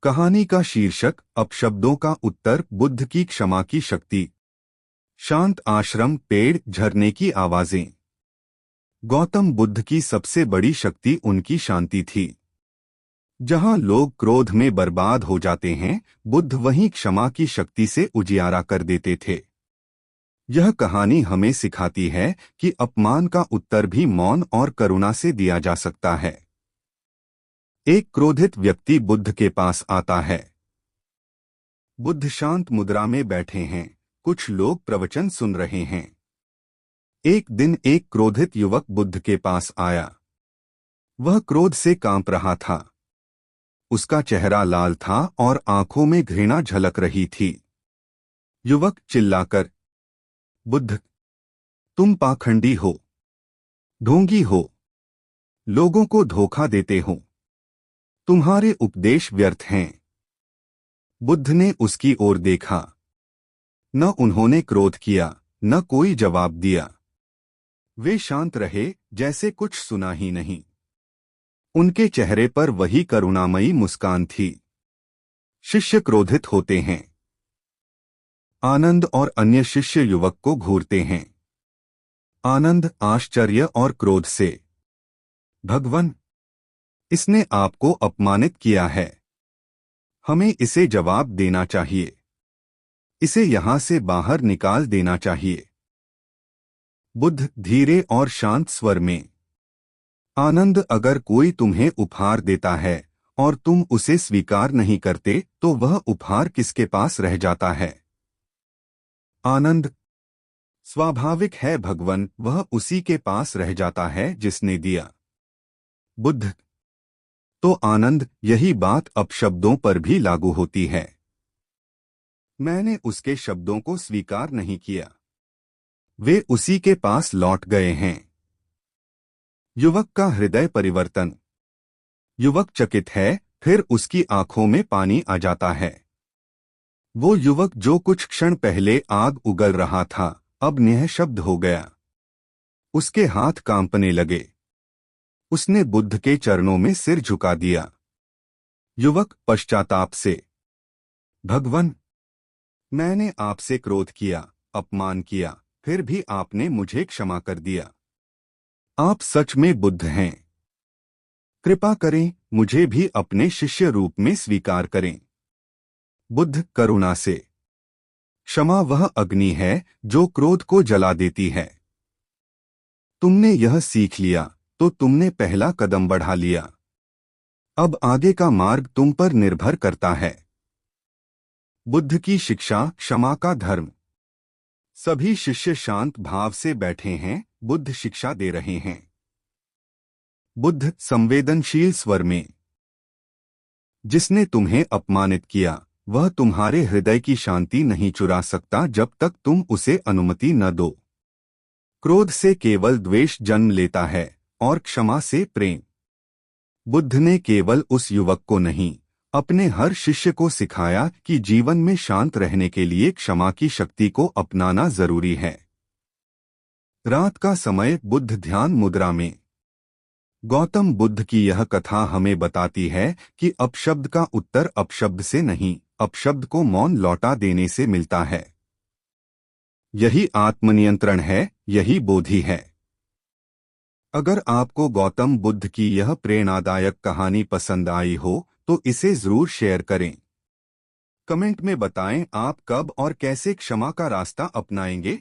कहानी का शीर्षक अपशब्दों का उत्तर, बुद्ध की क्षमा की शक्ति। शांत आश्रम, पेड़, झरने की आवाजें। गौतम बुद्ध की सबसे बड़ी शक्ति उनकी शांति थी। जहां लोग क्रोध में बर्बाद हो जाते हैं, बुद्ध वहीं क्षमा की शक्ति से उजियारा कर देते थे। यह कहानी हमें सिखाती है कि अपमान का उत्तर भी मौन और करुणा से दिया जा सकता है। एक क्रोधित व्यक्ति बुद्ध के पास आता है। बुद्ध शांत मुद्रा में बैठे हैं, कुछ लोग प्रवचन सुन रहे हैं। एक दिन एक क्रोधित युवक बुद्ध के पास आया। वह क्रोध से कांप रहा था। उसका चेहरा लाल था और आंखों में घृणा झलक रही थी। युवक चिल्लाकर, बुद्ध, तुम पाखंडी हो, ढोंगी हो, लोगों को धोखा देते हो, तुम्हारे उपदेश व्यर्थ हैं। बुद्ध ने उसकी ओर देखा। न उन्होंने क्रोध किया, न कोई जवाब दिया। वे शांत रहे, जैसे कुछ सुना ही नहीं। उनके चेहरे पर वही करुणामयी मुस्कान थी। शिष्य क्रोधित होते हैं। आनंद और अन्य शिष्य युवक को घूरते हैं। आनंद आश्चर्य और क्रोध से, भगवान, इसने आपको अपमानित किया है। हमें इसे जवाब देना चाहिए। इसे यहां से बाहर निकाल देना चाहिए। बुद्ध धीरे और शांत स्वर में, आनंद, अगर कोई तुम्हें उपहार देता है और तुम उसे स्वीकार नहीं करते तो वह उपहार किसके पास रह जाता है? आनंद, स्वाभाविक है भगवान, वह उसी के पास रह जाता है जिसने दिया। बुद्ध, तो आनंद, यही बात अपशब्दों पर भी लागू होती है। मैंने उसके शब्दों को स्वीकार नहीं किया। वे उसी के पास लौट गए हैं। युवक का हृदय परिवर्तन। युवक चकित है, फिर उसकी आंखों में पानी आ जाता है। वो युवक जो कुछ क्षण पहले आग उगल रहा था, अब निःशब्द हो गया। उसके हाथ कांपने लगे। उसने बुद्ध के चरणों में सिर झुका दिया। युवक पश्चाताप से, भगवान, मैंने आपसे क्रोध किया, अपमान किया, फिर भी आपने मुझे क्षमा कर दिया। आप सच में बुद्ध हैं। कृपा करें, मुझे भी अपने शिष्य रूप में स्वीकार करें। बुद्ध करुणा से, क्षमा वह अग्नि है जो क्रोध को जला देती है। तुमने यह सीख लिया तो तुमने पहला कदम बढ़ा लिया। अब आगे का मार्ग तुम पर निर्भर करता है। बुद्ध की शिक्षा, क्षमा का धर्म। सभी शिष्य शांत भाव से बैठे हैं, बुद्ध शिक्षा दे रहे हैं। बुद्ध संवेदनशील स्वर में, जिसने तुम्हें अपमानित किया वह तुम्हारे हृदय की शांति नहीं चुरा सकता जब तक तुम उसे अनुमति न दो। क्रोध से केवल द्वेष जन्म लेता है और क्षमा से प्रेम। बुद्ध ने केवल उस युवक को नहीं, अपने हर शिष्य को सिखाया कि जीवन में शांत रहने के लिए क्षमा की शक्ति को अपनाना जरूरी है। रात का समय, बुद्ध ध्यान मुद्रा में। गौतम बुद्ध की यह कथा हमें बताती है कि अपशब्द का उत्तर अपशब्द से नहीं, अपशब्द को मौन लौटा देने से मिलता है। यही आत्मनियंत्रण है, यही बोधि है। अगर आपको गौतम बुद्ध की यह प्रेरणादायक कहानी पसंद आई हो तो इसे जरूर शेयर करें। कमेंट में बताएं आप कब और कैसे क्षमा का रास्ता अपनाएंगे।